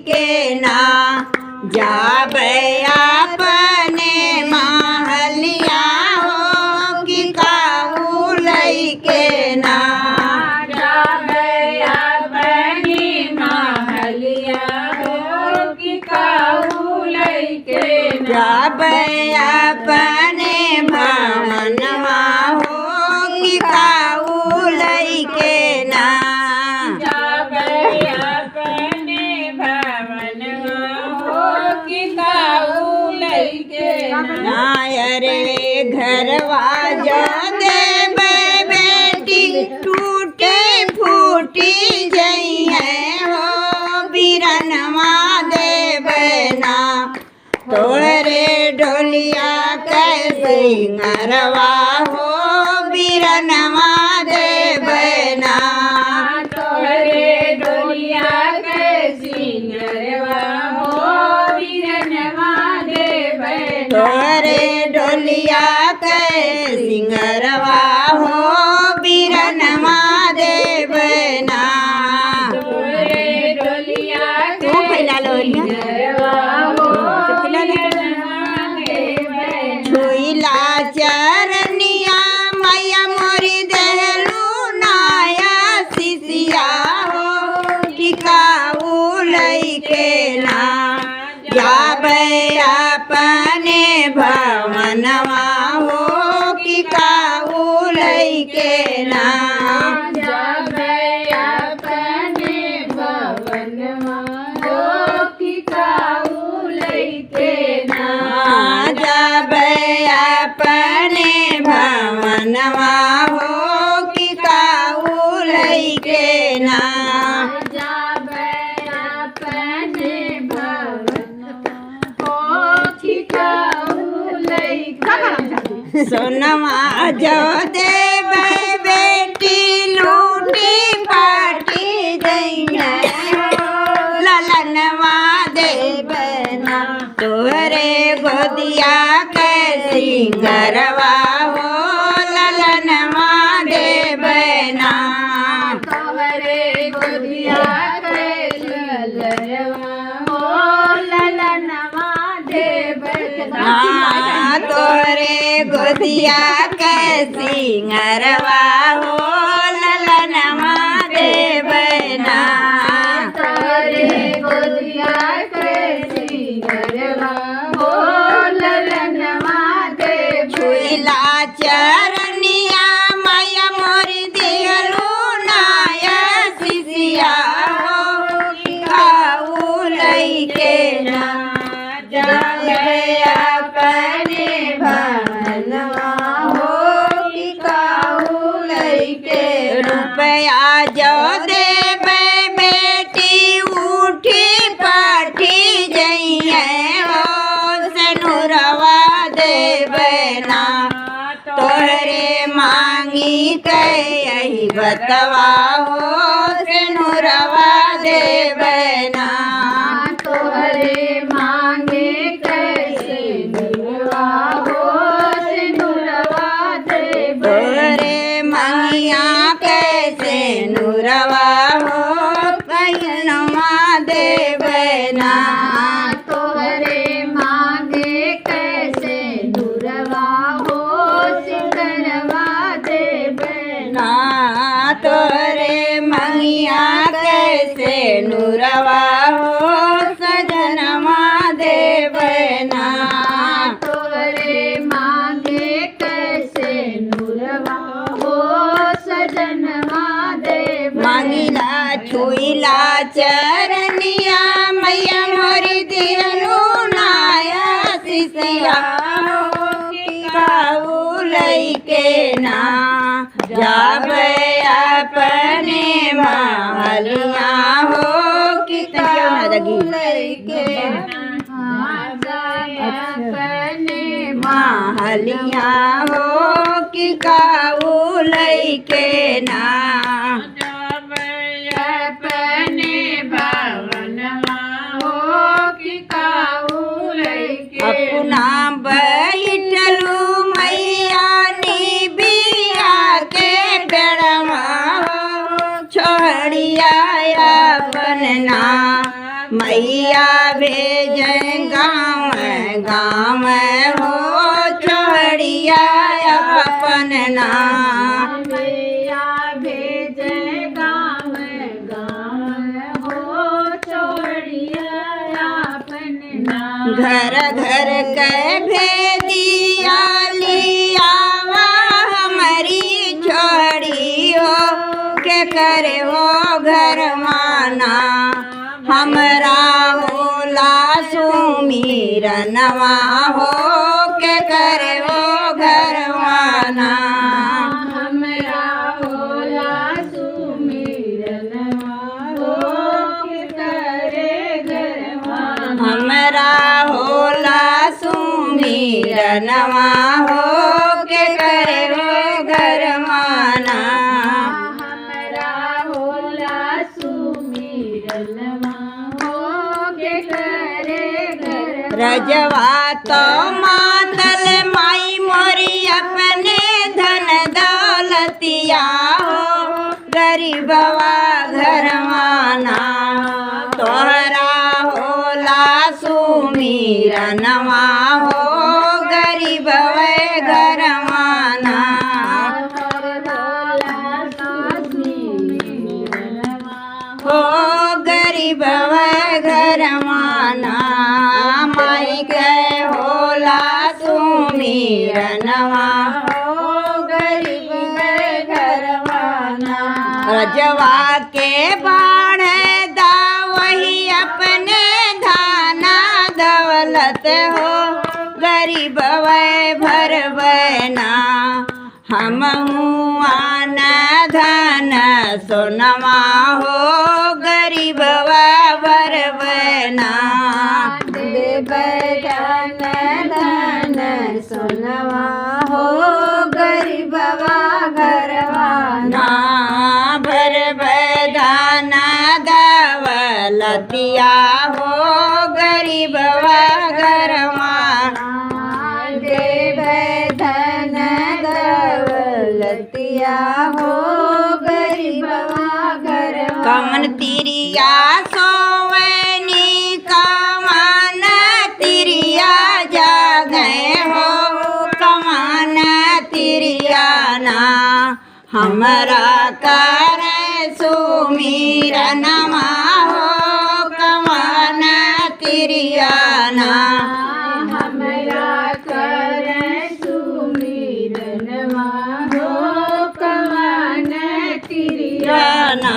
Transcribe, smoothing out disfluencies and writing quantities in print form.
के ना जाबे अपने महलिया हो कि काऊ लई के ना जाबे अपनी महलिया हो कि काऊ लइके ना जाबे अपने भवनवा हो कि काऊ लई के ना जाबे अपने भवन हो कि काऊ लइके ना रे घरवा जो देवे बेटी टूटे फूटी जई है हो बीरनवा देवे ना तोहरे डोलिया कैसे नरवा हो बीरनवा देवे ना तोहरे डोलिया के सिंगरवा हो बीरनवा देवे ना तोहरे डोलिया के सिंगरवा हो बीरनवा देवे ना तोहरे डोलिया के तू फैला लो सिंगरवा हो बीरनवा देवे ना छुईला चरनिया मैया मोरी देहलू नाया सिसिया हो टिकाऊ लई के ना जाबे अपने भवनवा हो टिकाऊ लई के ना जाबे अपने भवनवा हो कि काऊ लइके ना जाबे अपने भवनवा हो कि काऊ लई के ना जाबे अपने भवनवा हो कि काऊ लइके ना सोनमा जो देवे बेटी लूटी पाटी जइने ललनवा देवे ना तोहरे गोदिया के सिंगरवा हो ललनवा देवे ना तोहरे गोदिया के ललनवा हो ललनवा देवे ना तोहरे गोदिया के सिंगरवा हो ललनवा देवे ना तोहरे गोदिया के सिंगरवा हो ललनवा देवे छुईला चरनिया मैया मोरी दियलू नाया सिसिया हो खाऊ लई के ना जाबे अपने भवनवा हो कि काऊ लई के रुपया जो देवे बेटी उठी पाठी जई है हो सनुरवा देवे ना तोहरे मांगी के यही बतवा हो सनुरवा देवे ना तोहरे मांगे कैसे नुरवा हो सिनुरवा देवे तोहरे मंगिया कैसे नुरवा हो कहनवा देवे ना तोहरे मांगे कैसे नुरवा हो सिंगरवा देवे ना तोहरे मंगिया कैसे नुरवा हो सजनवा देवे ना तोहरे मांगे कैसे नुरवा हो सजनवा देवे मांगिला छुईला चरनिया मैया मोरी दियलू नाया सिसिया हो कि काऊ लई के ना जाबे अपने महलिया हो कि काऊ लई के अपने महलिया हो कि काऊ लई के ना अपने भवनवा हो कि काऊ लइके अपना बैठलू मैया नी बिया के बेड़वा हो छोड़िया अपना मैया भेजे गाँव गाँव हो छोड़िया अपन नाम। मैया भेजे गाँव गाँव हो छोड़िया अपन नाम। घर घर के भेदिया लियावा हमारी छोड़ी हो के करे हो घर माना। हमरा होला सुमिरनवा हो के करे हो घर माना। हमरा होला सुमिरनवा हो के करे घरवाना। हमरा होला सुमिरनवा हो के करे हो घर माना। हमरा होला सुमिरनवा हो के करे घरवाना। रजवा तो मातल माई मोरी अपने धन दौलतिया हो गरीबवा घरवाना। तोहरा होला सुमिरनवा हो गरीबवा घरवाना। हो गरीबवा घरवाना। माई के होला सुमिरनवा हो गरीब घरवाना। रजवा के बाढ़ दा वही अपने धाना दौलत हो गरीब भर बना। हम आन धन सोनवा हो गरीब भर बना। देव धन धन सोनवा हो गरीबवा घरवाना। ना भर बदाना दौलतिया हो गरीब घरवाना। देव धन दौलतिया हो गरीबवा घरवाना। कमन तिरिया सोवनी कमान तिरिया जागे हो कमान तिरिया ना। हमरा कर सुमिरनवा हो कमान तिरिया ना। हमरा कर सुमिरनवा हो कमान तिरिया ना